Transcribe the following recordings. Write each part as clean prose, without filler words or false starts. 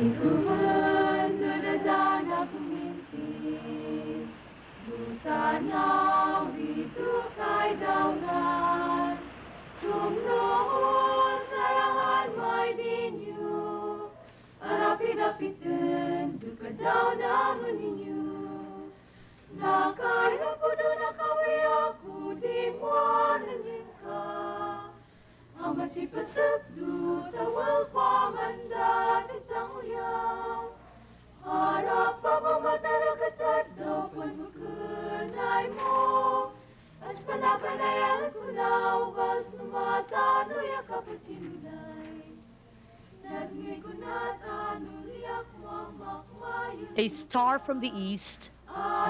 Tuhan dedana kuminti Dutanaw itu kay daunan Sumnoon sarahan may dinyo Arapid-apitin dukadaw naman ninyo Nakaya po doon nakaway ako di mo nanyin ka Amat si pasabdo tawal ko manda sa tangyaw Harap pa mo mataragatad daw panmukunay mo As panapanayan ko na ugas numatano yakapatinday Nagmi ko na tano liyak mamakmayo A star from the east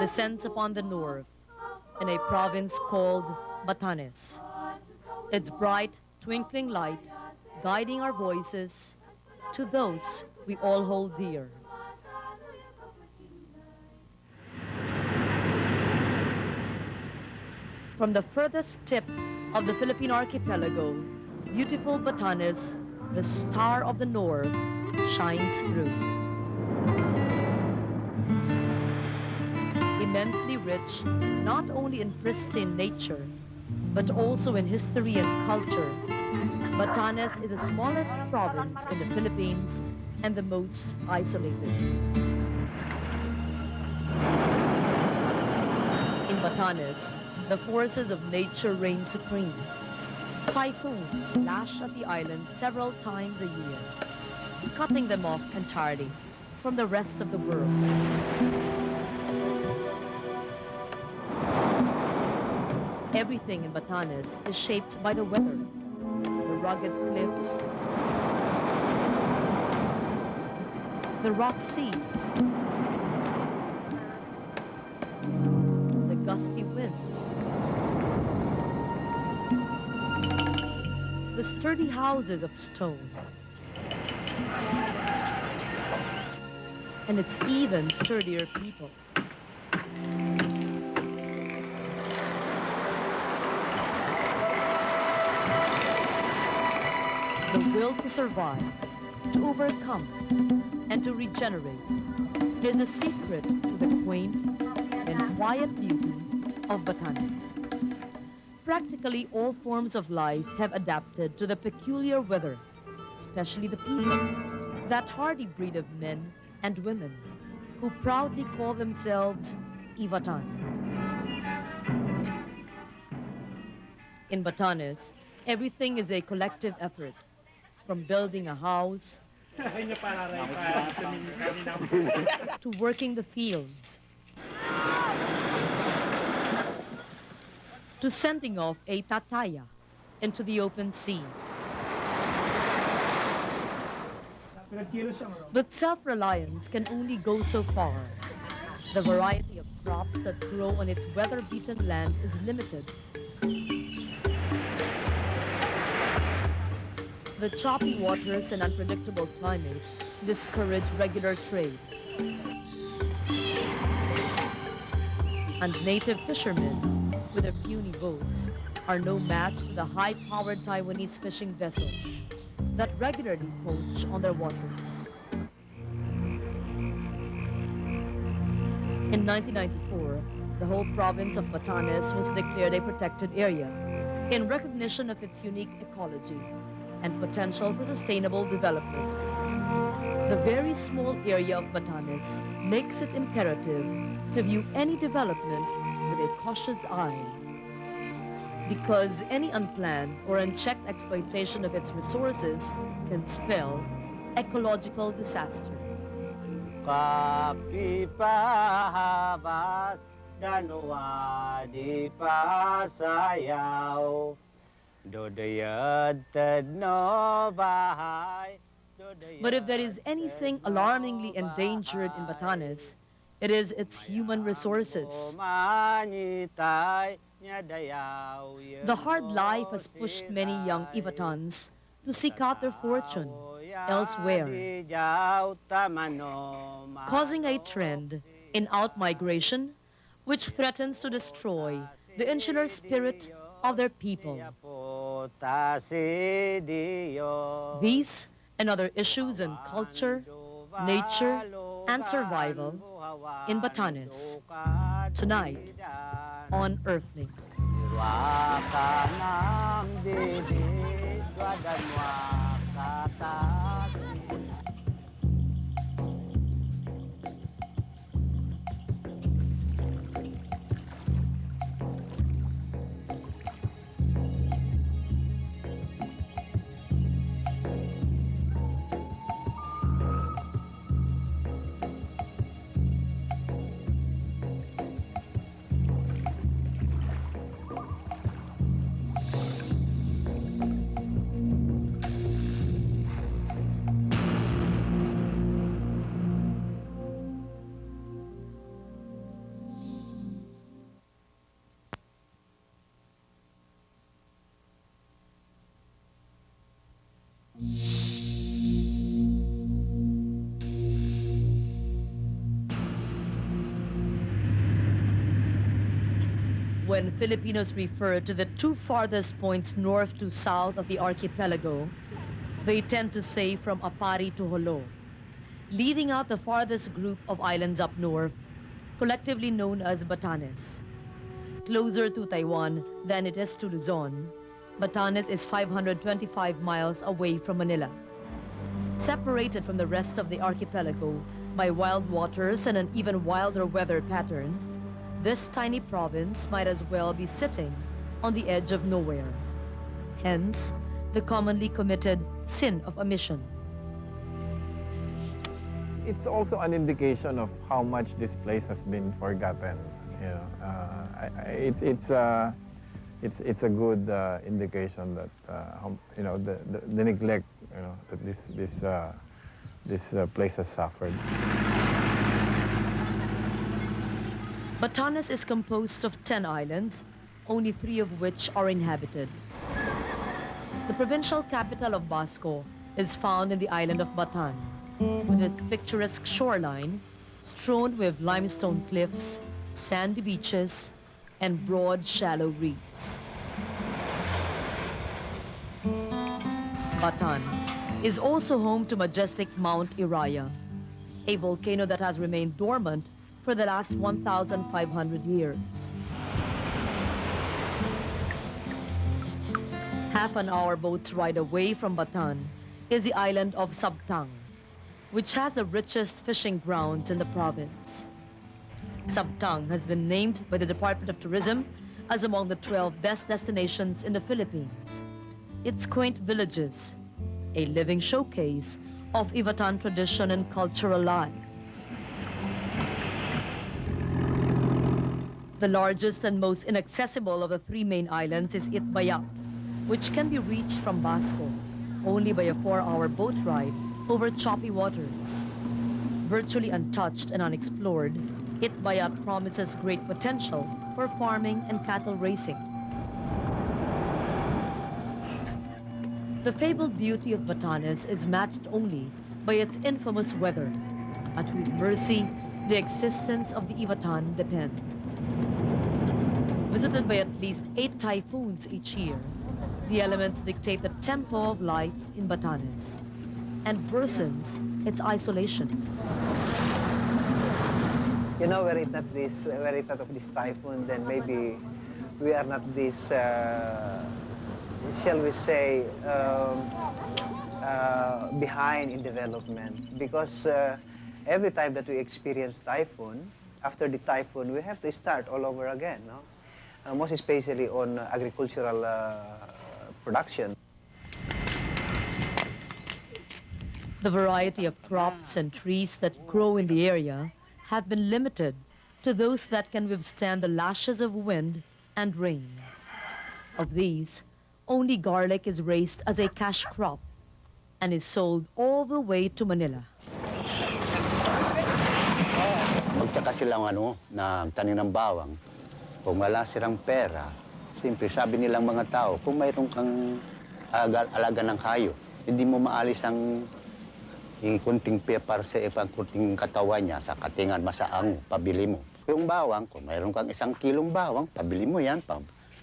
descends upon the north in a province called Batanes. Its bright, twinkling light guiding our voices to those we all hold dear. From the furthest tip of the Philippine archipelago, beautiful Batanes, the star of the north, shines through. Immensely rich, not only in pristine nature, but also in history and culture, Batanes is the smallest province in the Philippines and the most isolated. In Batanes, the forces of nature reign supreme. Typhoons lash at the island several times a year, cutting them off entirely from the rest of the world. Everything in Batanes is shaped by the weather. The rugged cliffs, the rough seas, the gusty winds, the sturdy houses of stone, and its even sturdier people. The will to survive, to overcome, and to regenerate is the secret to the quaint and quiet beauty of Batanes. Practically all forms of life have adapted to the peculiar weather, especially the people, that hardy breed of men and women who proudly call themselves Ivatan. In Batanes, everything is a collective effort, from building a house to working the fields, to sending off a tataya into the open sea. But self-reliance can only go so far. The variety of crops that grow on its weather-beaten land is limited. The choppy waters and unpredictable climate discourage regular trade. And native fishermen, with their puny boats, are no match to the high-powered Taiwanese fishing vessels that regularly poach on their waters. In 1994, the whole province of Batanes was declared a protected area in recognition of its unique ecology and potential for sustainable development. The very small area of Batanes makes it imperative to view any development with a cautious eye, because any unplanned or unchecked exploitation of its resources can spell ecological disaster. Kapipahabas danwa di pasayaw dodayad no bahay. But if there is anything alarmingly endangered in Batanes, it is its human resources. The hard life has pushed many young Ivatans to seek out their fortune elsewhere, causing a trend in outmigration which threatens to destroy the insular spirit of their people. These and other issues in culture, nature, and survival in Batanes. Tonight on Earthlink. When Filipinos refer to the two farthest points north to south of the archipelago, they tend to say from Apari to Jolo, leaving out the farthest group of islands up north, collectively known as Batanes. Closer to Taiwan than it is to Luzon, Batanes is 525 miles away from Manila. Separated from the rest of the archipelago by wild waters and an even wilder weather pattern, this tiny province might as well be sitting on the edge of nowhere. Hence, the commonly committed sin of omission. It's also an indication of how much this place has been forgotten. You know, it's a good indication that you know the neglect, you know, that this place has suffered. Batanes is composed of 10 islands, only 3 of which are inhabited. The provincial capital of Basco is found in the island of Batan, with its picturesque shoreline strewn with limestone cliffs, sandy beaches, and broad, shallow reefs. Batan is also home to majestic Mount Iraya, a volcano that has remained dormant for the last 1,500 years. Half an hour boat's ride away from Batan is the island of Sabtang, which has the richest fishing grounds in the province. Sabtang has been named by the Department of Tourism as among the 12 best destinations in the Philippines. Its quaint villages, a living showcase of Ivatan tradition and cultural life. The largest and most inaccessible of the 3 main islands is Itbayat, which can be reached from Basco only by a 4-hour boat ride over choppy waters. Virtually untouched and unexplored, Itbayat promises great potential for farming and cattle raising. The fabled beauty of Batanes is matched only by its infamous weather, at whose mercy the existence of the Ivatan depends. Visited by at least 8 typhoons each year, the elements dictate the tempo of life in Batanes and worsens its isolation. You know, were it not of this typhoon, then maybe we are not this, shall we say, behind in development. Because every time that we experience typhoon, after the typhoon, we have to start all over again, no? Most especially on agricultural production. The variety of crops and trees that grow in the area have been limited to those that can withstand the lashes of wind and rain. Of these, only garlic is raised as a cash crop and is sold all the way to Manila. Magtsaka silang nagtanim ng bawang. Kung wala silang pera, simple sabi nilang mga tao, kung mayroon kang alaga ng hayo, hindi mo maalis ang kunting para sa kunting katawan niya sa katingan masaang, pabili mo. Yung bawang, kung mayroon kang 1 kilong bawang, pabili mo yan,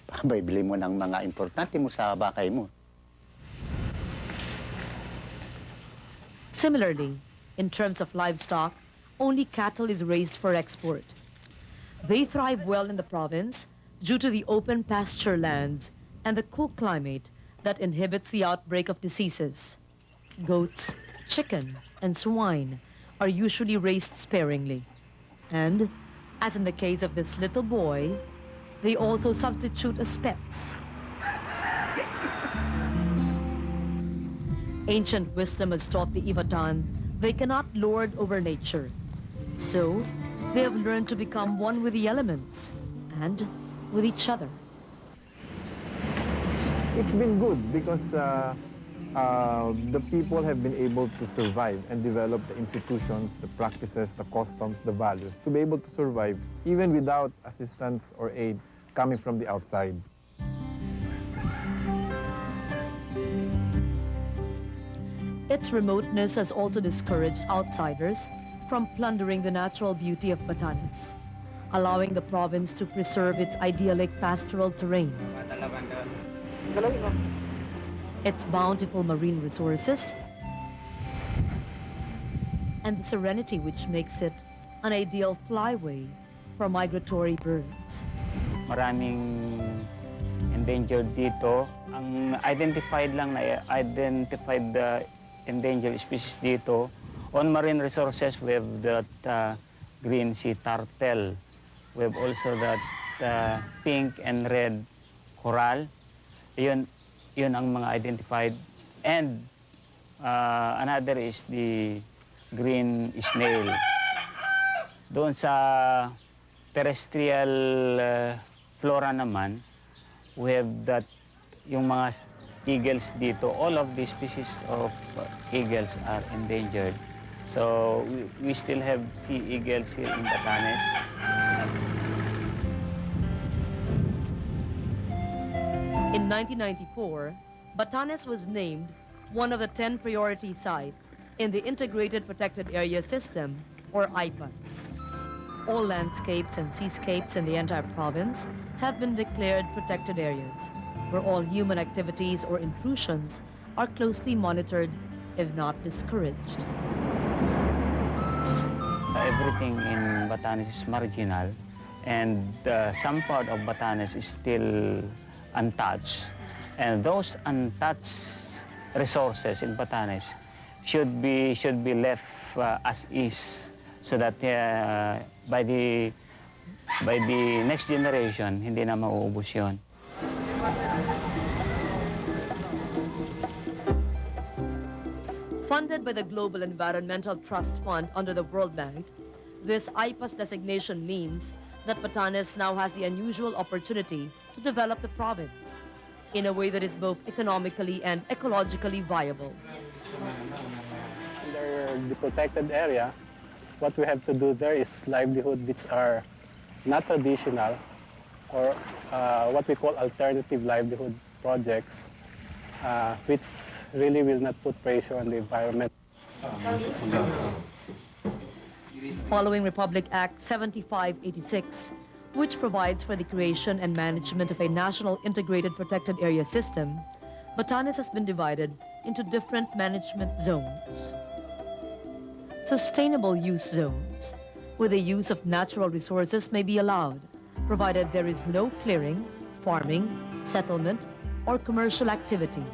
pabili mo ng mga importante mo sa bakay mo. Similarly, In terms of livestock, only cattle is raised for export. They thrive well in the province due to the open pasture lands and the cool climate that inhibits the outbreak of diseases. Goats, chicken, and swine are usually raised sparingly. And, as in the case of this little boy, they also substitute as pets. Ancient wisdom has taught the Ivatan they cannot lord over nature. So, they have learned to become one with the elements and with each other. It's been good because the people have been able to survive and develop the institutions, the practices, the customs, the values to be able to survive even without assistance or aid coming from the outside. Its remoteness has also discouraged outsiders from plundering the natural beauty of Batanes, allowing the province to preserve its idyllic pastoral terrain. Its bountiful marine resources, and the serenity which makes it an ideal flyway for migratory birds. Maraming endangered dito. Ang identified endangered species dito. On marine resources, we have that green sea turtle. We have also that pink and red coral. Yun ang mga identified. And another is the green snail. Doon sa terrestrial flora naman, we have that yung mga eagles dito. All of the species of eagles are endangered. So we still have sea eagles here in Batanes. In 1994, Batanes was named one of the 10 priority sites in the Integrated Protected Area System, or IPAS. All landscapes and seascapes in the entire province have been declared protected areas, where all human activities or intrusions are closely monitored, if not discouraged. Everything in Batanes is marginal, and some part of Batanes is still untouched. And those untouched resources in Batanes should be left as is, so that by the next generation, hindi na mauubos yun. Funded by the Global Environmental Trust Fund under the World Bank, this IPAS designation means that Batanes now has the unusual opportunity to develop the province in a way that is both economically and ecologically viable. Under the protected area, what we have to do there is livelihood which are not traditional, or what we call alternative livelihood projects, which really will not put pressure on the environment. Following Republic Act 7586, which provides for the creation and management of a national integrated protected area system, Batanes has been divided into different management zones. Sustainable use zones, where the use of natural resources may be allowed, provided there is no clearing, farming, settlement, or commercial activity.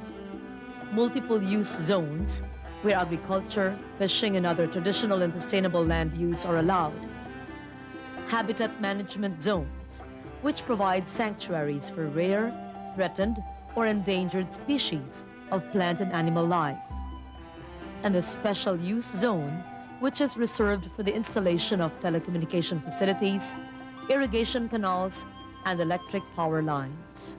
Multiple use zones, where agriculture, fishing, and other traditional and sustainable land use are allowed. Habitat management zones, which provide sanctuaries for rare, threatened, or endangered species of plant and animal life. And a special use zone, which is reserved for the installation of telecommunication facilities, irrigation canals, and electric power lines.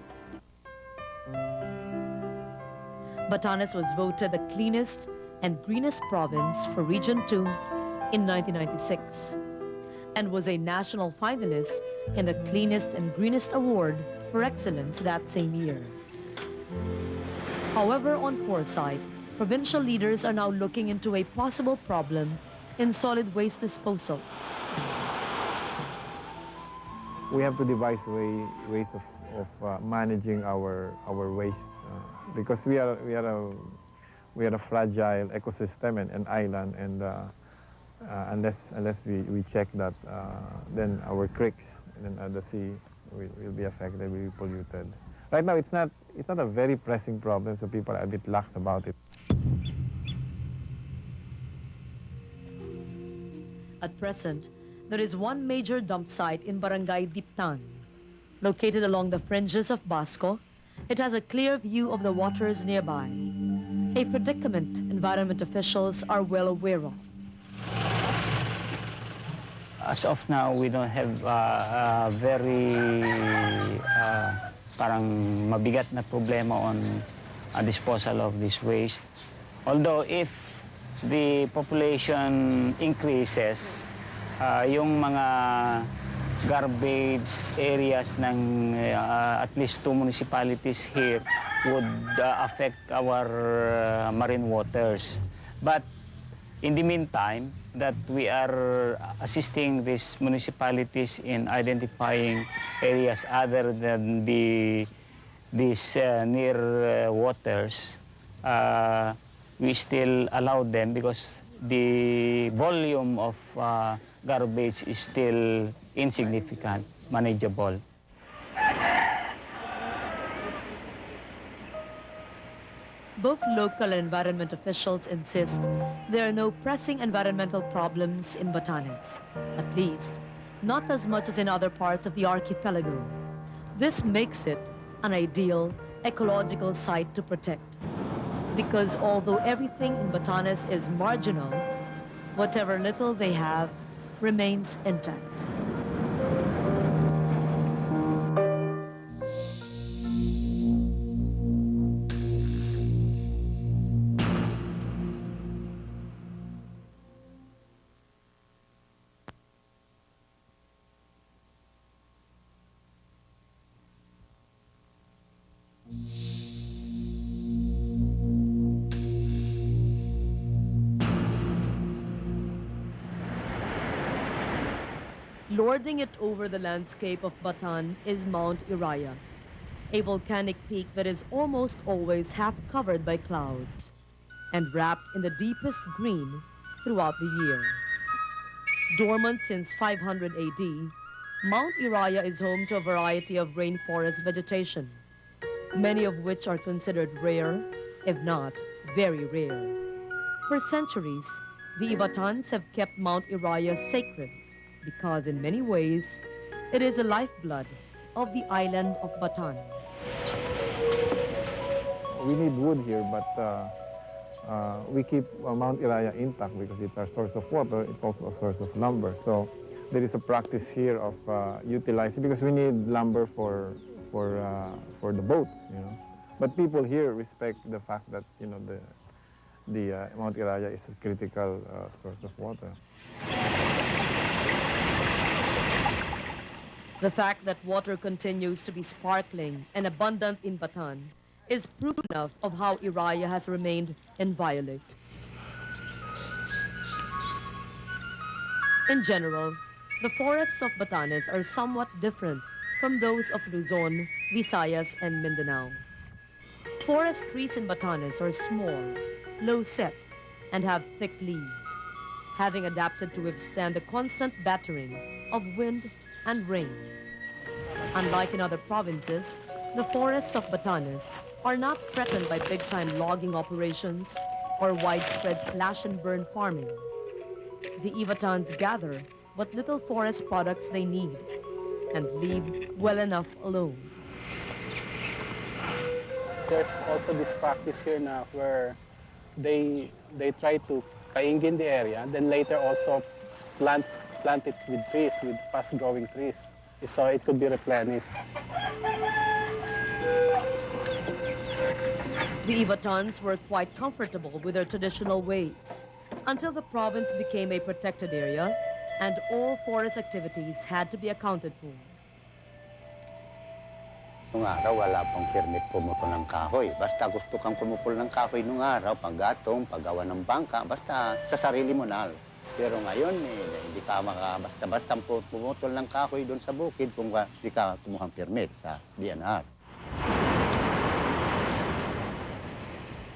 Batanes was voted the cleanest and greenest province for Region 2 in 1996 and was a national finalist in the Cleanest and Greenest Award for Excellence that same year. However, on foresight, provincial leaders are now looking into a possible problem in solid waste disposal. We have to devise ways of managing our waste because we are we are a fragile ecosystem and an island, and unless we check that, then our creeks and the sea will be affected, will be polluted. Right now, it's not a very pressing problem, so people are a bit lax about it. At present, there is one major dump site in Barangay Diptan. Located along the fringes of Basco, it has a clear view of the waters nearby, a predicament environment officials are well aware of. As of now, we don't have very parang mabigat na problema on disposal of this waste. Although if the population increases, yung mga garbage areas ng at least 2 municipalities here would affect our marine waters. But in the meantime, that we are assisting these municipalities in identifying areas other than these near waters, we still allow them because the volume of garbage is still insignificant, manageable. Both local and environment officials insist there are no pressing environmental problems in Batanes, at least not as much as in other parts of the archipelago. This makes it an ideal ecological site to protect, because although everything in Batanes is marginal, whatever little they have remains intact. Lording it over the landscape of Batan is Mount Iraya, a volcanic peak that is almost always half covered by clouds and wrapped in the deepest green throughout the year. Dormant since 500 AD, Mount Iraya is home to a variety of rainforest vegetation, many of which are considered rare, if not very rare. For centuries, the Ibatans have kept Mount Iraya sacred, because in many ways, it is the lifeblood of the island of Batan. We need wood here, but we keep Mount Iraya intact because it's our source of water. It's also a source of lumber. So there is a practice here of utilizing, because we need lumber for the boats, you know. But people here respect the fact that, you know, the Mount Iraya is a critical source of water. The fact that water continues to be sparkling and abundant in Batan is proof enough of how Iraya has remained inviolate. In general, the forests of Batanes are somewhat different from those of Luzon, Visayas, and Mindanao. Forest trees in Batanes are small, low-set, and have thick leaves, having adapted to withstand the constant battering of wind and rain. Unlike in other provinces, the forests of Batanes are not threatened by big-time logging operations or widespread slash-and-burn farming. The Ivatans gather what little forest products they need and leave well enough alone. There's also this practice here now where they try to kaingin the area, then later also plant it with trees, with fast-growing trees, so it could be replenished. The Ivatans were quite comfortable with their traditional ways until the province became a protected area and all forest activities had to be accounted for. Nung araw, wala pang permit pumutol ng kahoy. Basta gusto kang pumupol ng kahoy nung araw, paggatong, paggawa ng bangka, basta sa sarili mo na. Pero ngayon, hindi ka basta-basta pumutol ng kahoy doon sa bukid kung hindi ka kumuhang permit sa DNR.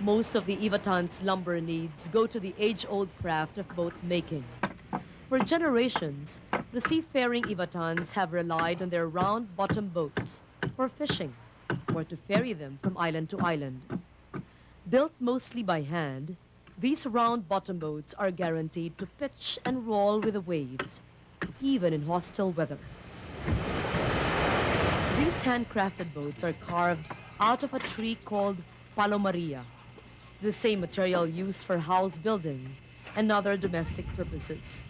Most of the Ivatan's lumber needs go to the age-old craft of boat making. For generations, the seafaring Ivatans have relied on their round-bottom boats for fishing or to ferry them from island to island. Built mostly by hand, these round-bottom boats are guaranteed to pitch and roll with the waves, even in hostile weather. These handcrafted boats are carved out of a tree called palomaria, the same material used for house building and other domestic purposes,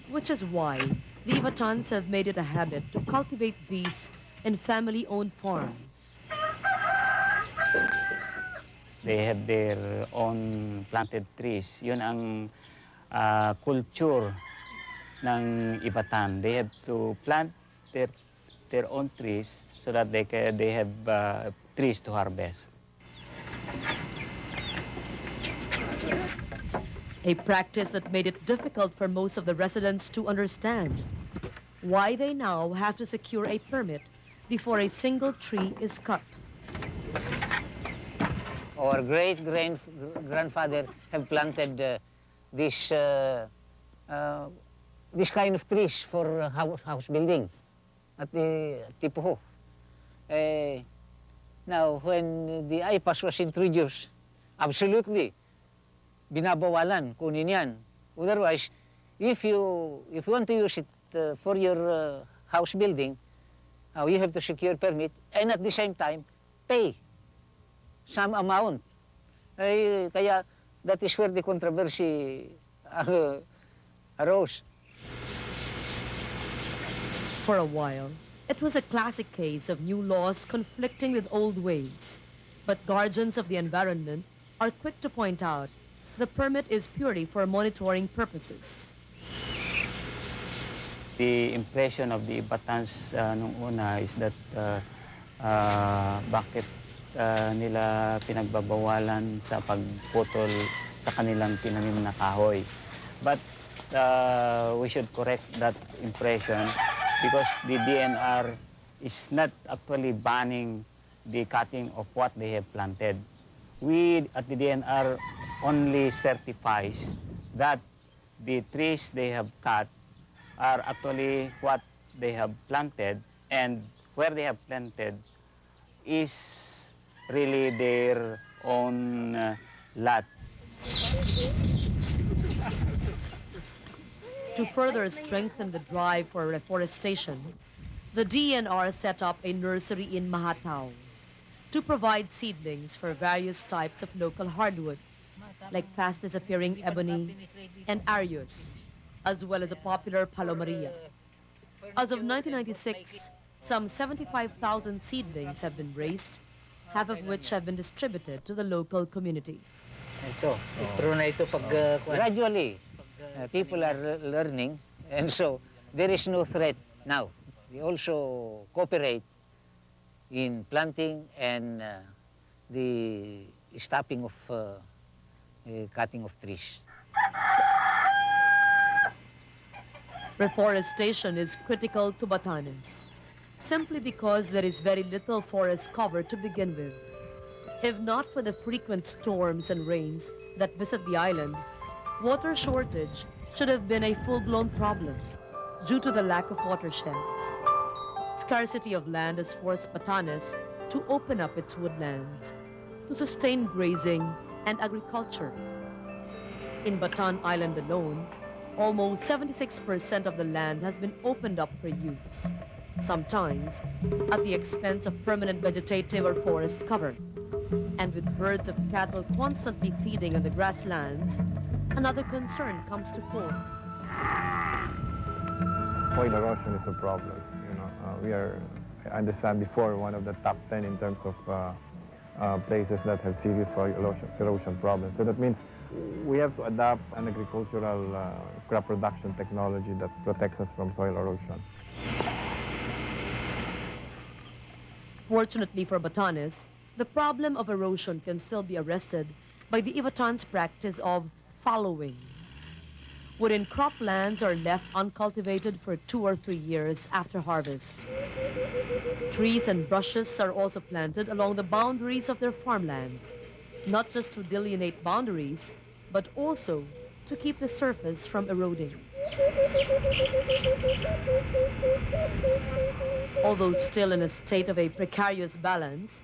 which is why the Ivatans have made it a habit to cultivate these in family-owned farms. They have their own planted trees. Yun ang culture ng Ivatan. They have to plant their own trees so that they have trees to harvest. A practice that made it difficult for most of the residents to understand why they now have to secure a permit before a single tree is cut. Our great-grandfather have planted this kind of trees for house building at the Tipuho. Now, when the IPAS was introduced, absolutely, binabawalan, kunin yan. Otherwise, if you want to use it for your house building, you have to secure permit and at the same time, pay some amount. Kaya that is where the controversy arose. For a while, it was a classic case of new laws conflicting with old ways. But guardians of the environment are quick to point out the permit is purely for monitoring purposes. The impression of the Batans nung una is that bakit nila pinagbabawalan sa pagputol sa kanilang tinanim na kahoy. But we should correct that impression because the DNR is not actually banning the cutting of what they have planted. We at the DNR only certifies that the trees they have cut are actually what they have planted, and where they have planted is really their own lot. To further strengthen the drive for reforestation, the DNR set up a nursery in Mahatao to provide seedlings for various types of local hardwood, like fast-disappearing ebony and arius, as well as a popular palomaria. As of 1996, some 75,000 seedlings have been raised, half of which have been distributed to the local community. Gradually, people are learning, and so there is no threat now. We also cooperate in planting and the stopping of cutting of trees. Reforestation is critical to Batanes, simply because there is very little forest cover to begin with. If not for the frequent storms and rains that visit the island, water shortage should have been a full-blown problem due to the lack of watersheds. Scarcity of land has forced Batanes to open up its woodlands to sustain grazing and agriculture. In Batan Island alone, almost 76% of the land has been opened up for use, sometimes at the expense of permanent vegetative or forest cover. And with birds of cattle constantly feeding on the grasslands, another concern comes to fore. Soil erosion is a problem. We are, I understand before, one of the top 10 in terms of places that have serious soil erosion problems. So that means we have to adopt an agricultural crop production technology that protects us from soil erosion. Fortunately for Batanes, the problem of erosion can still be arrested by the Ivatan's practice of fallowing, wherein croplands are left uncultivated for 2 or 3 years after harvest. Trees and bushes are also planted along the boundaries of their farmlands, not just to delineate boundaries, but also to keep the surface from eroding. Although still in a state of a precarious balance,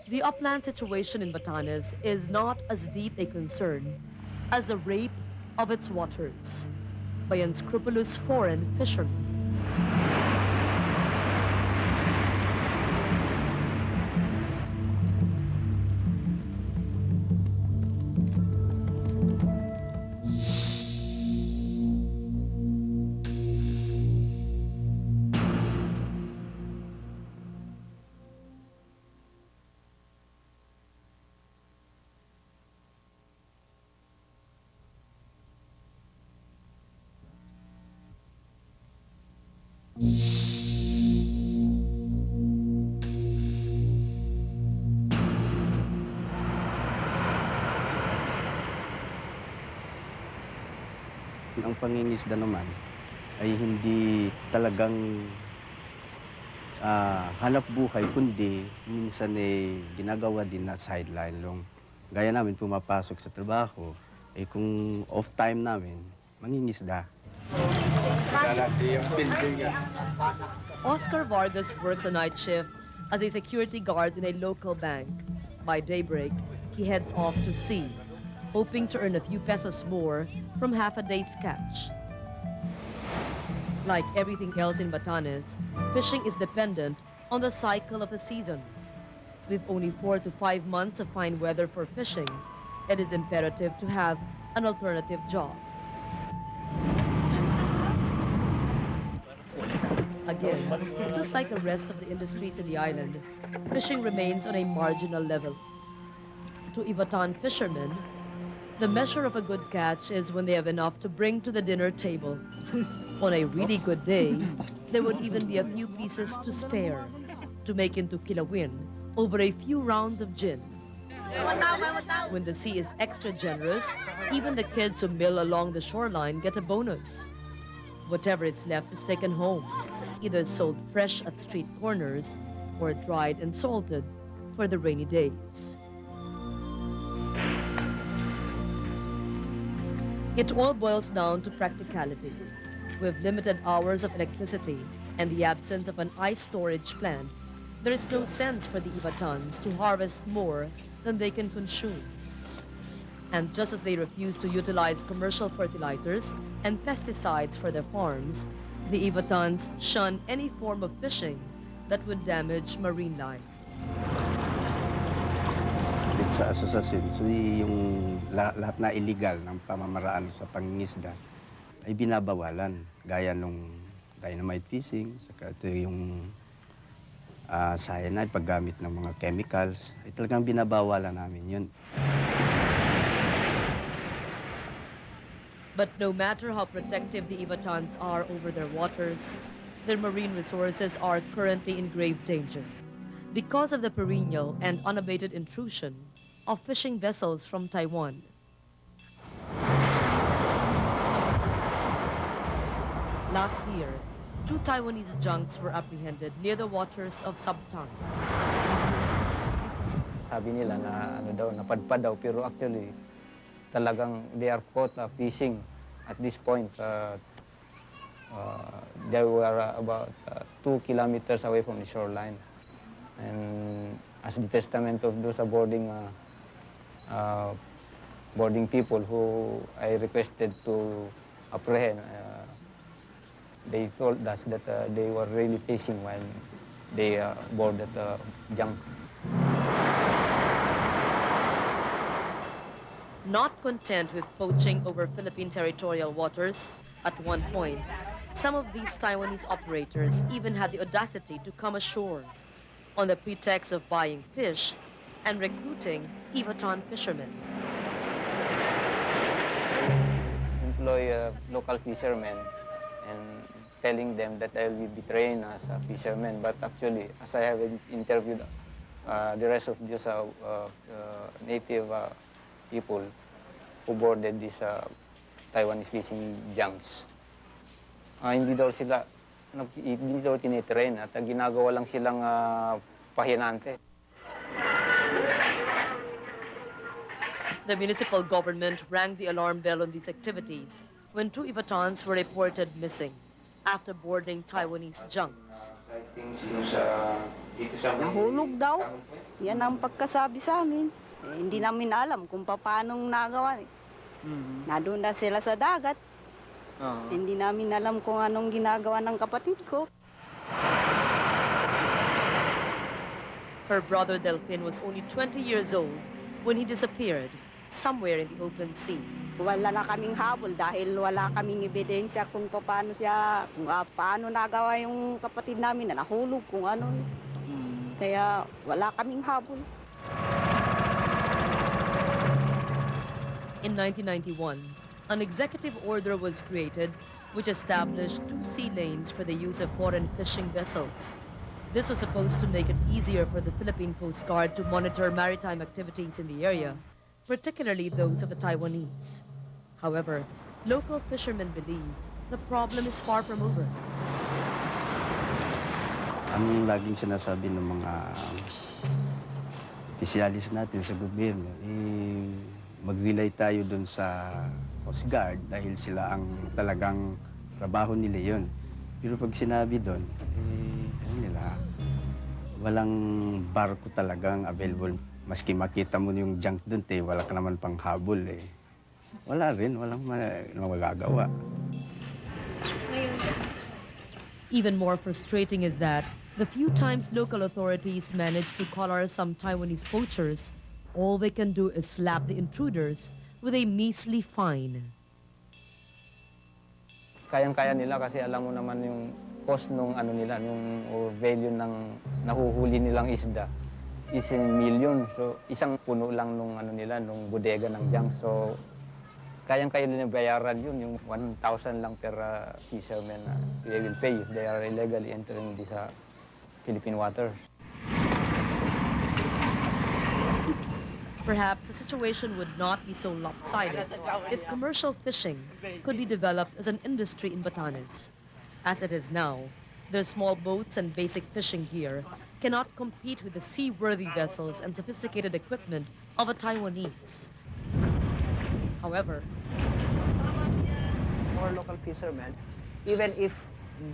the upland situation in Batanes is not as deep a concern as the rape of its waters by unscrupulous foreign fishermen. Ang pangingisda naman ay hindi talagang hanap buhay, kundi minsan ginagawa din na sideline lang. Gaya namin pumapasok sa trabaho, kung off time namin, mangingisda. Oscar Vargas works a night shift as a security guard in a local bank. By daybreak, he heads off to sea, hoping to earn a few pesos more from half a day's catch. Like everything else in Batanes, fishing is dependent on the cycle of the season. With only 4 to 5 months of fine weather for fishing, it is imperative to have an alternative job. Again, just like the rest of the industries in the island, fishing remains on a marginal level. To Ivatan fishermen, the measure of a good catch is when they have enough to bring to the dinner table. On a really good day, there would even be a few pieces to spare to make into kilawin over a few rounds of gin. When the sea is extra generous, even the kids who mill along the shoreline get a bonus. Whatever is left is taken home, either sold fresh at street corners or dried and salted for the rainy days. It all boils down to practicality. With limited hours of electricity and the absence of an ice storage plant, there is no sense for the Ivatans to harvest more than they can consume. And just as they refuse to utilize commercial fertilizers and pesticides for their farms, the Ivatans shun any form of fishing that would damage marine life. Sa asosasyon, so yung lahat na illegal ng pamamaraan sa pangingisda ay binabawalan. Gaya nung dynamite fishing, saka ito yung cyanide, paggamit ng mga chemicals, ay talagang binabawalan namin yun. But no matter how protective the Ivatans are over their waters, their marine resources are currently in grave danger because of the perennial and unabated intrusion of fishing vessels from Taiwan. Last year, 2 Taiwanese junks were apprehended near the waters of Sabtang. Sabi nila na napadpad daw, pero actually talagang they are caught fishing at this point. They were about 2 kilometers away from the shoreline. And as the testament of those boarding people who I requested to apprehend, they told us that they were really fishing when they boarded the junk. Not content with poaching over Philippine territorial waters, at one point, some of these Taiwanese operators even had the audacity to come ashore on the pretext of buying fish and recruiting Ivatan fishermen. Employ local fishermen and telling them that I will be trained as a fisherman. But actually, as I have interviewed the rest of these native people who boarded these Taiwanese fishing junks, hindi daw tinitrain at ginagawa lang silang pahinante. The municipal government rang the alarm bell on these activities when 2 Ivatans were reported missing after boarding Taiwanese junks. Nahulog daw. Yan ang pagkasabi sa amin. Hindi namin alam kung paano nagawa. Nandun na sila sa dagat. Hindi namin alam kung anong ginagawa ng kapatid ko. Her brother Delphin was only 20 years old when he disappeared somewhere in the open sea. Wala na kaming habol dahil wala kaming ebidensya kung paano siya, kung paano nagawa yung kapatid namin na nahulog, kung ano. Kaya wala kaming habol. In 1991, an executive order was created which established 2 sea lanes for the use of foreign fishing vessels. This was supposed to make it easier for the Philippine Coast Guard to monitor maritime activities in the area, particularly those of the Taiwanese. However, local fishermen believe the problem is far from over. Ang laging sinasabi ng mga opisyalis natin sa gobyerno, mag-rely tayo dun sa Coast Guard dahil sila ang talagang trabaho nila yun. Pero pag sinabi doon, ano nila, walang barko talagang available. Maski makita mo yung junk doon, wala ka naman pang habol eh. Wala rin, walang magagawa. Even more frustrating is that the few times local authorities manage to collar some Taiwanese poachers, all they can do is slap the intruders with a measly fine. Kayang-kaya nila kasi alam mo naman yung cost nung ano nila, nung or value ng nahuhuli nilang isda is in million. So isang puno lang nung ano nila, nung bodega ng junk. So kayang-kaya nila bayaran yun, yung 1,000 lang per fisherman they will pay if they are illegally entering these Philippine waters. Perhaps the situation would not be so lopsided if commercial fishing could be developed as an industry in Batanes. As it is now, their small boats and basic fishing gear cannot compete with the seaworthy vessels and sophisticated equipment of a Taiwanese. However, More local fishermen, even if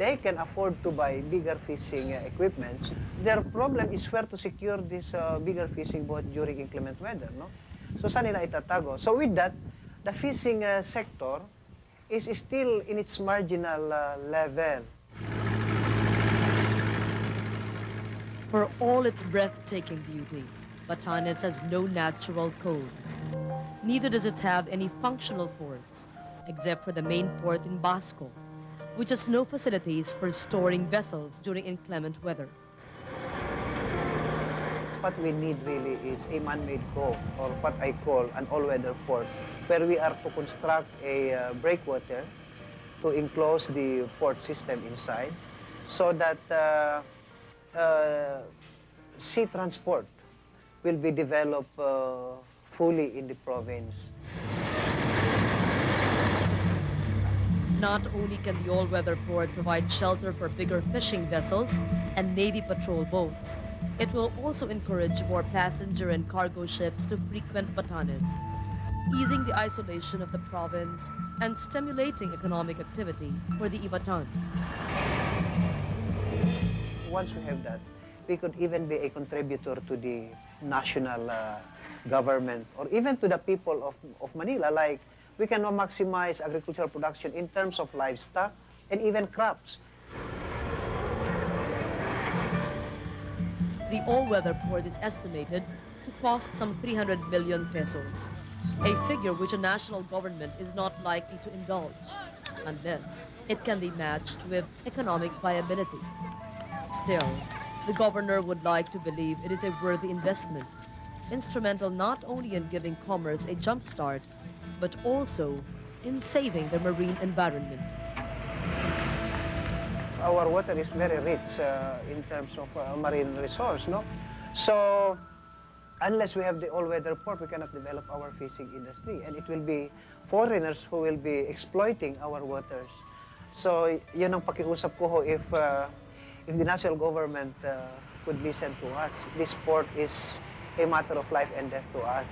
they can afford to buy bigger fishing equipments, their problem is where to secure this bigger fishing boat during inclement weather, no? So saan nila itatago? So with that, the fishing sector is still in its marginal level. for all its breathtaking beauty, Batanes has no natural coves. Neither does it have any functional ports, except for the main port in Basco, which has no facilities for storing vessels during inclement weather. What we need really is a man-made cove, or what I call an all-weather port, where we are to construct a breakwater to enclose the port system inside, so that sea transport will be developed fully in the province. Not only can the all-weather port provide shelter for bigger fishing vessels and Navy patrol boats, it will also encourage more passenger and cargo ships to frequent Batanes, easing the isolation of the province and stimulating economic activity for the Ivatans. Once we have that, we could even be a contributor to the national government, or even to the people of Manila. Like, we can now maximize agricultural production in terms of livestock and even crops. The all-weather port is estimated to cost some 300 million pesos, a figure which a national government is not likely to indulge unless it can be matched with economic viability. Still, the governor would like to believe it is a worthy investment, instrumental not only in giving commerce a jump start, but also in saving the marine environment. Our water is very rich in terms of marine resource, no? So, unless we have the all-weather port, we cannot develop our fishing industry, and it will be foreigners who will be exploiting our waters. So, yun ang pakiusap ko ho, if the national government could listen to us, this port is a matter of life and death to us.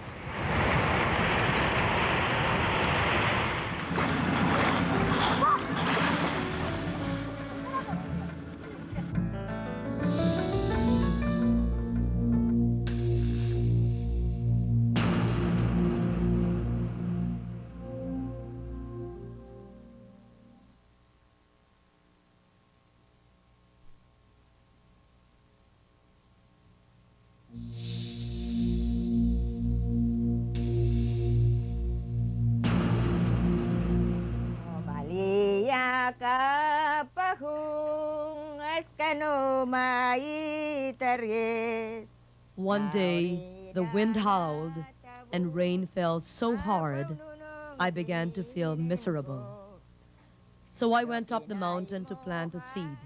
One day, the wind howled and rain fell so hard, I began to feel miserable. So I went up the mountain to plant a seed.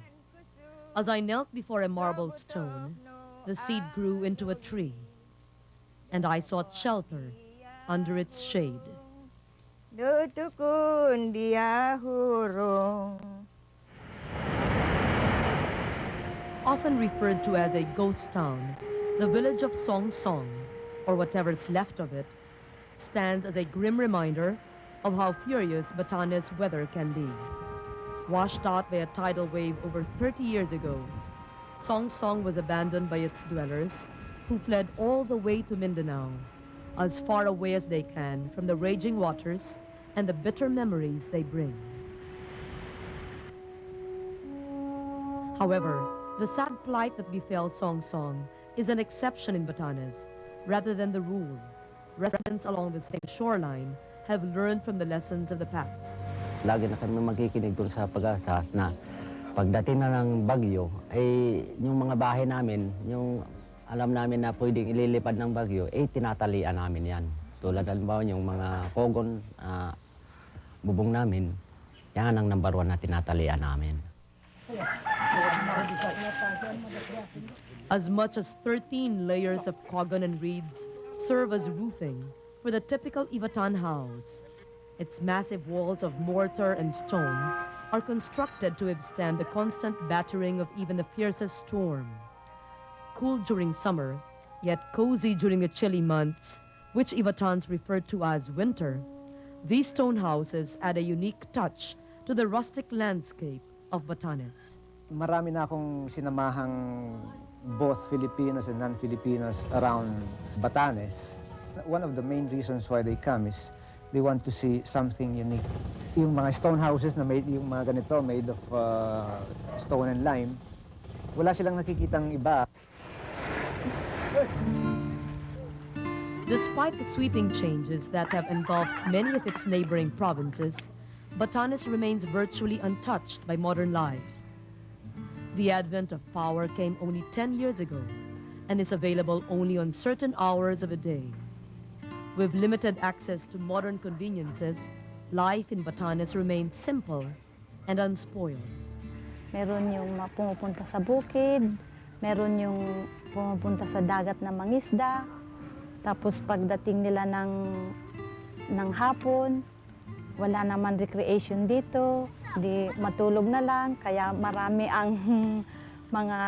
As I knelt before a marble stone, the seed grew into a tree, and I sought shelter under its shade. Often referred to as a ghost town, the village of Song Song, or whatever's left of it, stands as a grim reminder of how furious Batanes weather can be. Washed out by a tidal wave over 30 years ago, Song Song was abandoned by its dwellers, who fled all the way to Mindanao, as far away as they can from the raging waters and the bitter memories they bring. However, the sad plight that befell Song Song is an exception in Batanes, rather than the rule. Residents along the same shoreline have learned from the lessons of the past. Lagi na kami magkikinig doon sa pag-asa na pagdating na ng bagyo, ay yung mga bahay namin, yung alam namin na pwedeng ililipad ng bagyo, tinatalian namin yan. Tulad halimbawa yung mga kogon, bubong namin, yan ang number 1 na tinatalian namin. As much as 13 layers of cogon and reeds serve as roofing for the typical Ivatan house. Its massive walls of mortar and stone are constructed to withstand the constant battering of even the fiercest storm. Cool during summer, yet cozy during the chilly months, which Ivatans refer to as winter, these stone houses add a unique touch to the rustic landscape of Batanes. Marami na akong sinamahang both Filipinos and non-Filipinos around Batanes. One of the main reasons why they come is they want to see something unique. Yung mga stone houses na yung mga ganito made of stone and lime, wala silang nakikitang iba. Despite the sweeping changes that have engulfed many of its neighboring provinces, Batanes remains virtually untouched by modern life. The advent of power came only 10 years ago and is available only on certain hours of the day. With limited access to modern conveniences, life in Batanes remains simple and unspoiled. Meron yung pumupunta sa bukid, meron yung pumupunta sa dagat na mangisda, tapos pagdating nila ng hapon, wala naman recreation dito, di matulog na lang, kaya marami ang mga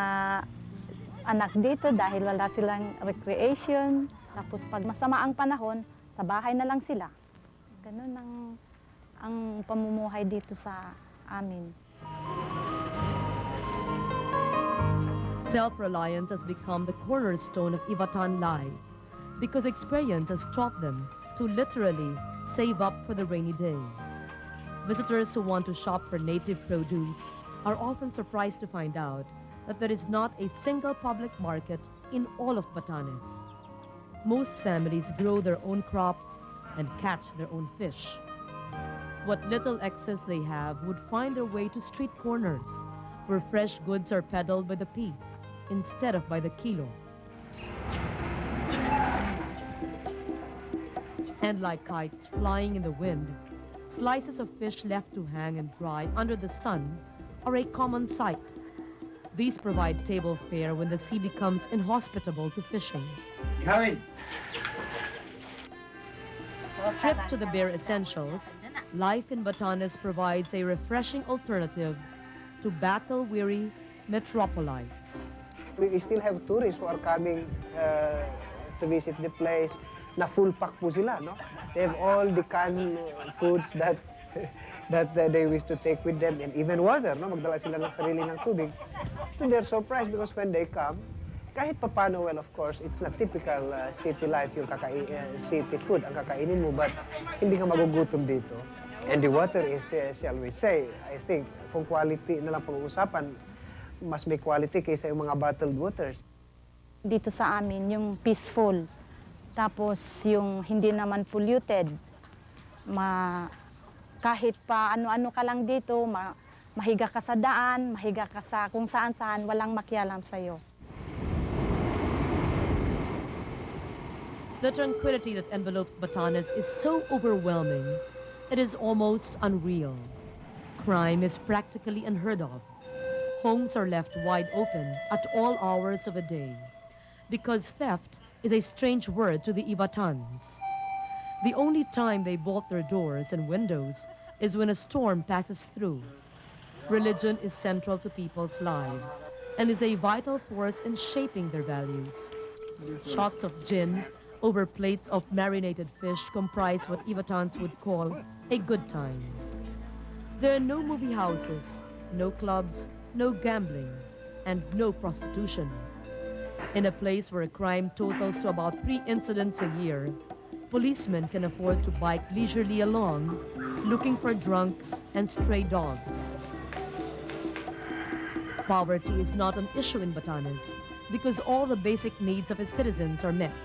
anak dito dahil wala silang recreation. Tapos pag masama ang panahon, sa bahay na lang sila. Ganun ang pamumuhay dito sa amin. Self-reliance has become the cornerstone of Ivatan life because experience has taught them to literally save up for the rainy day. Visitors who want to shop for native produce are often surprised to find out that there is not a single public market in all of Batanes. Most families grow their own crops and catch their own fish. What little excess they have would find their way to street corners, where fresh goods are peddled by the piece instead of by the kilo. And like kites flying in the wind, slices of fish left to hang and dry under the sun are a common sight. These provide table fare when the sea becomes inhospitable to fishing. Stripped to the bare essentials, life in Batanes provides a refreshing alternative to battle-weary metropolites. We still have tourists who are coming to visit the place na full pack po sila, no? They have all the canned foods that they wish to take with them, and even water, no? Magdala sila ng sarili ng tubig. To their surprise, because when they come, kahit papano, well, of course, it's not typical city life, yung city food ang kakainin mo, but hindi ka magugutom dito. And the water is, shall we say, I think, kung quality na lang pag-uusapan, mas may quality kaysa yung mga bottled waters. Dito sa amin, yung peaceful. Tapos yung hindi naman polluted. Kahit pa ano-ano ka lang dito, mahiga ka sa daan, mahiga ka sa kung saan-saan, walang makialam sa'yo. The tranquility that envelopes Batanes is so overwhelming, it is almost unreal. Crime is practically unheard of. Homes are left wide open at all hours of the day, because theft is a strange word to the Ivatans. The only time they bolt their doors and windows is when a storm passes through. Religion is central to people's lives and is a vital force in shaping their values. Shots of gin over plates of marinated fish comprise what Ivatans would call a good time. There are no movie houses, no clubs, no gambling, and no prostitution. In a place where crime totals to about 3 incidents a year, policemen can afford to bike leisurely along, looking for drunks and stray dogs. Poverty is not an issue in Batanes because all the basic needs of its citizens are met.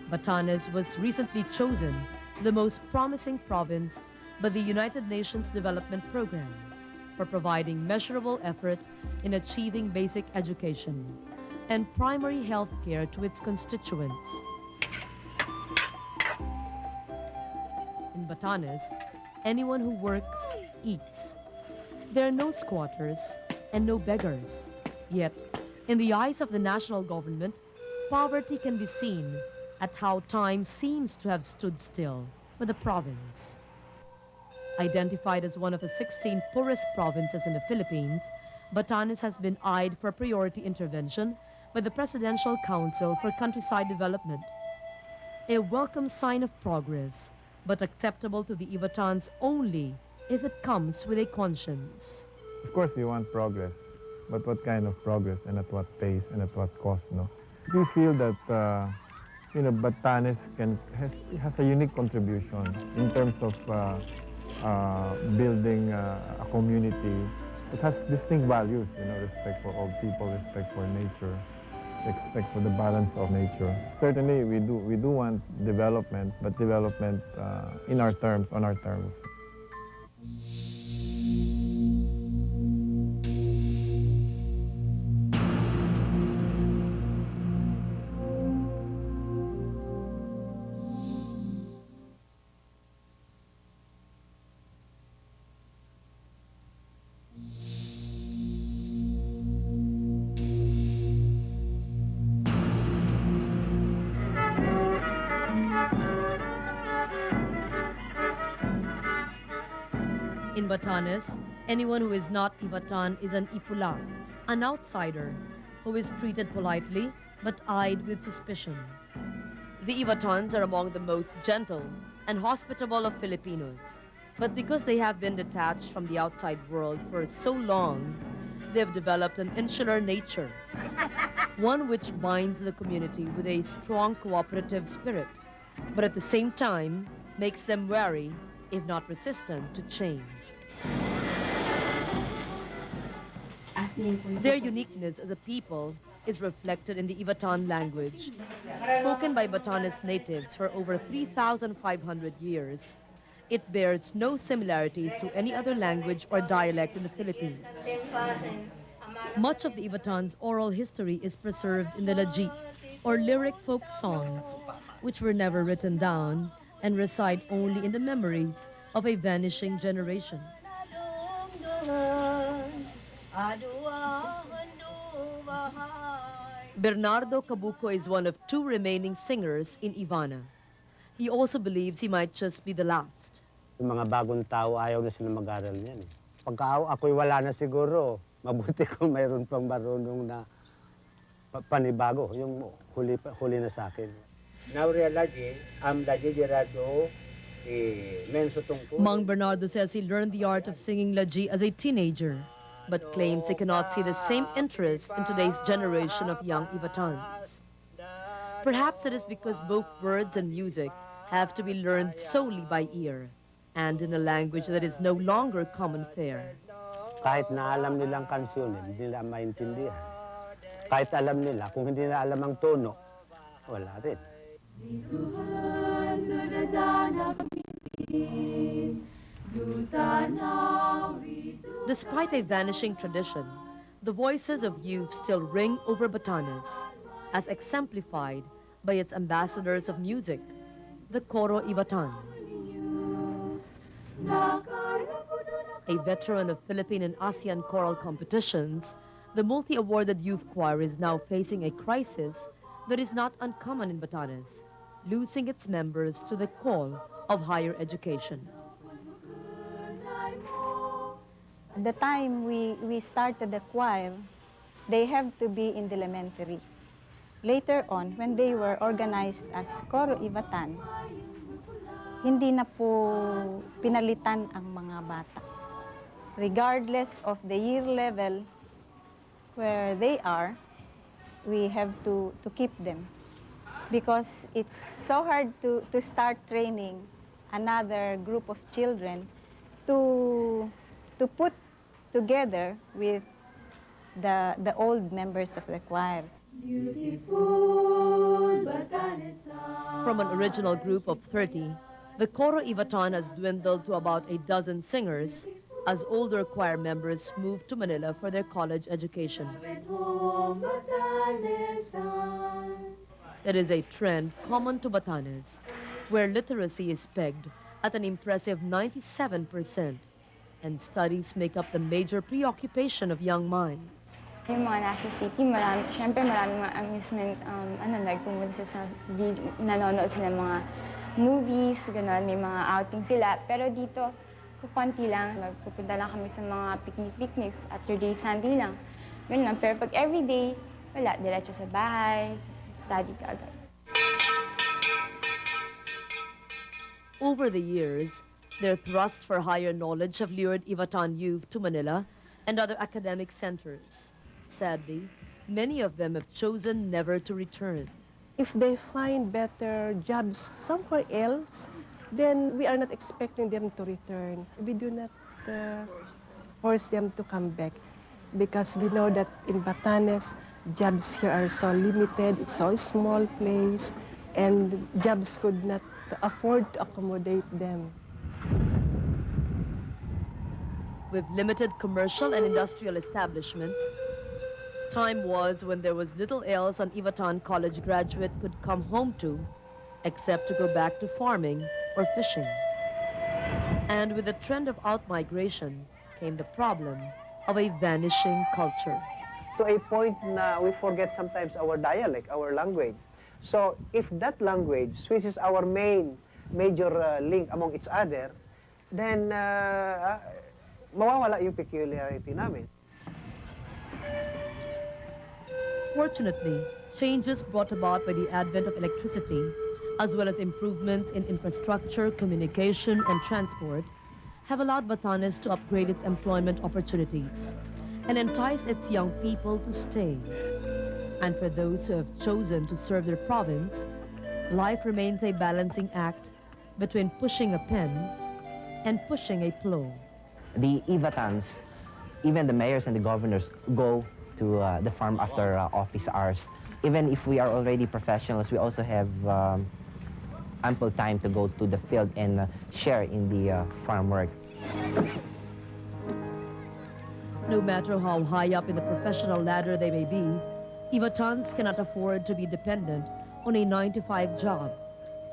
Batanes was recently chosen the most promising province by the United Nations Development Program for providing measurable effort in achieving basic education and primary health care to its constituents. In Batanes, anyone who works, eats. There are no squatters and no beggars. Yet, in the eyes of the national government, poverty can be seen at how time seems to have stood still for the province. Identified as one of the 16 poorest provinces in the Philippines, Batanes has been eyed for priority intervention by the Presidential Council for Countryside Development. A welcome sign of progress, but acceptable to the Ivatans only if it comes with a conscience. Of course, we want progress, but what kind of progress and at what pace and at what cost, no? We feel that, Batanes has a unique contribution in terms of building a community that has distinct values, respect for all people, respect for nature, respect for the balance of nature. Certainly, we do want development, but development in our terms, on our terms. In Batanes, anyone who is not Ivatan is an Ipula, an outsider who is treated politely but eyed with suspicion. The Ivatans are among the most gentle and hospitable of Filipinos, but because they have been detached from the outside world for so long, they have developed an insular nature, one which binds the community with a strong cooperative spirit, but at the same time makes them wary, if not resistant, to change. Their uniqueness as a people is reflected in the Ivatan language. Spoken by Batanes natives for over 3,500 years, it bears no similarities to any other language or dialect in the Philippines. Much of the Ivatan's oral history is preserved in the Laji, or lyric folk songs, which were never written down and reside only in the memories of a vanishing generation. Bernardo Cabuco is one of 2 remaining singers in Ivana. He also believes he might just be the last. Yung mga bagong tao, ayaw na sila mag-aral niyan. Pagka ako'y wala na siguro, mabuti kung mayroon pang marunong na panibago, yung huli na sa akin. Mang Bernardo says he learned the art of singing Laji as a teenager, but claims he cannot see the same interest in today's generation of young Ivatans. Perhaps it is because both words and music have to be learned solely by ear, and in a language that is no longer common fare. Kahit na alam nilang kansyon, hindi nila maintindihan. Kahit alam nila, kung hindi na alam ang tono, wala rin. Tuhan duda na kami, duda na rito. Despite a vanishing tradition, the voices of youth still ring over Batanes, as exemplified by its ambassadors of music, the Coro Ivatan. A veteran of Philippine and ASEAN choral competitions, the multi-awarded youth choir is now facing a crisis that is not uncommon in Batanes, losing its members to the call of higher education. At the time we started the choir, they have to be in the elementary. Later on, when they were organized as Coro Ivatan, hindi na po pinalitan ang mga bata. Regardless of the year level where they are, we have to keep them. Because it's so hard to start training another group of children to put together with the old members of the choir. From an original group of 30, the Coro Ivatan has dwindled to about a dozen singers as older choir members move to Manila for their college education. It is a trend common to Batanes, where literacy is pegged at an impressive 97%, and studies make up the major preoccupation of young minds. Yung mga nasa city, syempre maraming mga amusement, nagpumunta sa nanonood sila ng mga movies, gano'n, may mga outing sila. Pero dito, konti lang, magpupunta lang kami sa mga picnics, Saturday, Sunday lang. Ganun lang, pero pag everyday, wala, diretso sa bahay, study ka agad. Over the years, their thrust for higher knowledge have lured Ivatan youth to Manila and other academic centers. Sadly, many of them have chosen never to return. If they find better jobs somewhere else, then we are not expecting them to return. We do not force them to come back because we know that in Batanes, jobs here are so limited, it's so small place, and jobs could not afford to accommodate them. With limited commercial and industrial establishments, time was when there was little else an Ivatan college graduate could come home to except to go back to farming or fishing. And with the trend of out-migration came the problem of a vanishing culture. To a point na we forget sometimes our dialect, our language. So if that language, which is our major link among each other, then mawawala yung peculiarity namin. Fortunately, changes brought about by the advent of electricity, as well as improvements in infrastructure, communication, and transport, have allowed Batanes to upgrade its employment opportunities and enticed its young people to stay. And for those who have chosen to serve their province, life remains a balancing act between pushing a pen and pushing a plow. The Ivatans, even the mayors and the governors, go to the farm after office hours. Even if we are already professionals, we also have ample time to go to the field and share in the farm work. No matter how high up in the professional ladder they may be, Ivatans cannot afford to be dependent on a 9-to-5 job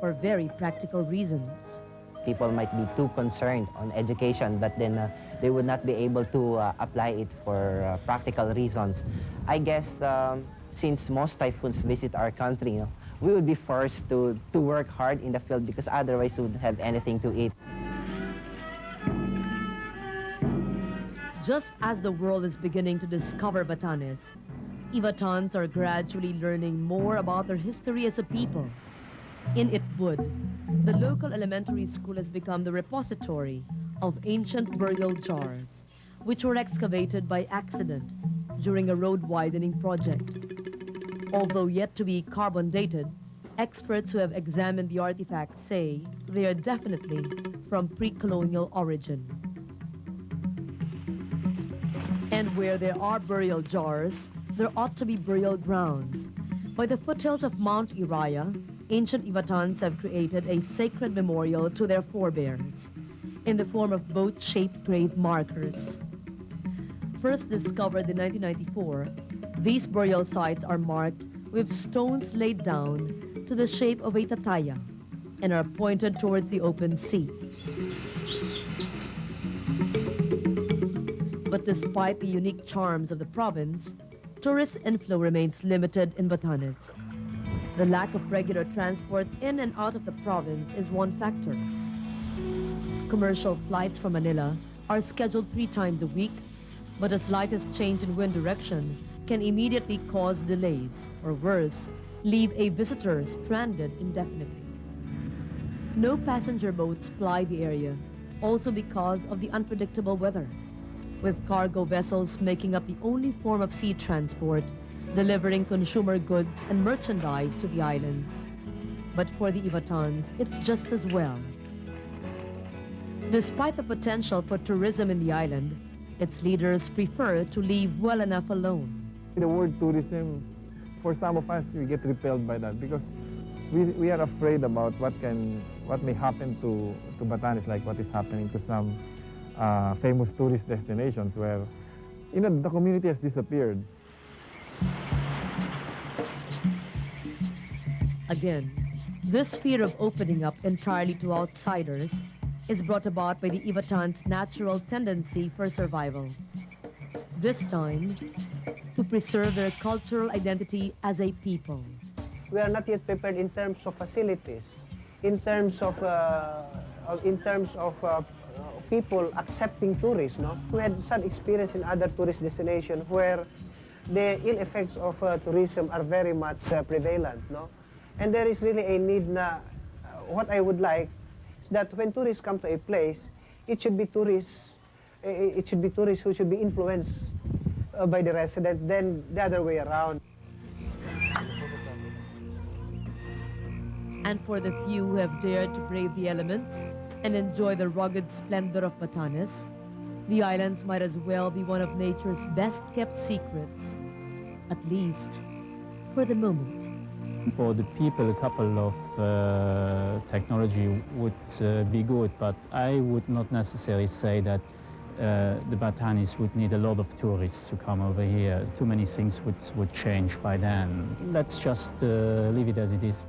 for very practical reasons. People might be too concerned on education, but then they would not be able to apply it for practical reasons. I guess since most typhoons visit our country, we would be forced to work hard in the field because otherwise we wouldn't have anything to eat. Just as the world is beginning to discover Batanes, Ivatans are gradually learning more about their history as a people. In Itbud, the local elementary school has become the repository of ancient burial jars, which were excavated by accident during a road widening project. Although yet to be carbon dated, experts who have examined the artifacts say they are definitely from pre-colonial origin. And where there are burial jars, there ought to be burial grounds. By the foothills of Mount Iraya, ancient Ivatans have created a sacred memorial to their forebears in the form of boat-shaped grave markers. First discovered in 1994, these burial sites are marked with stones laid down to the shape of a tataya and are pointed towards the open sea. But despite the unique charms of the province, tourist inflow remains limited in Batanes. The lack of regular transport in and out of the province is one factor. Commercial flights from Manila are scheduled 3 times a week, but the slightest change in wind direction can immediately cause delays, or worse, leave a visitor stranded indefinitely. No passenger boats ply the area, also because of the unpredictable weather, with cargo vessels making up the only form of sea transport, delivering consumer goods and merchandise to the islands. But for the Ivatans, it's just as well. Despite the potential for tourism in the island, its leaders prefer to leave well enough alone. The word tourism, for some of us, we get repelled by that because we are afraid about what may happen to Batanes, like what is happening to some famous tourist destinations where, the community has disappeared. Again, this fear of opening up entirely to outsiders is brought about by the Ivatans' natural tendency for survival. This time, to preserve their cultural identity as a people. We are not yet prepared in terms of facilities, in terms of people accepting tourists. No, we had some experience in other tourist destinations where the ill effects of tourism are very much prevalent. No, and there is really a need. What I would like is that when tourists come to a place, it should be tourists. It should be tourists who should be influenced by the resident, then the other way around. And for the few who have dared to brave the elements and enjoy the rugged splendor of Batanes, the islands might as well be one of nature's best-kept secrets, at least for the moment. For the people, a couple of technology would be good, but I would not necessarily say that the Batanes would need a lot of tourists to come over here. Too many things would change by then. Let's just leave it as it is.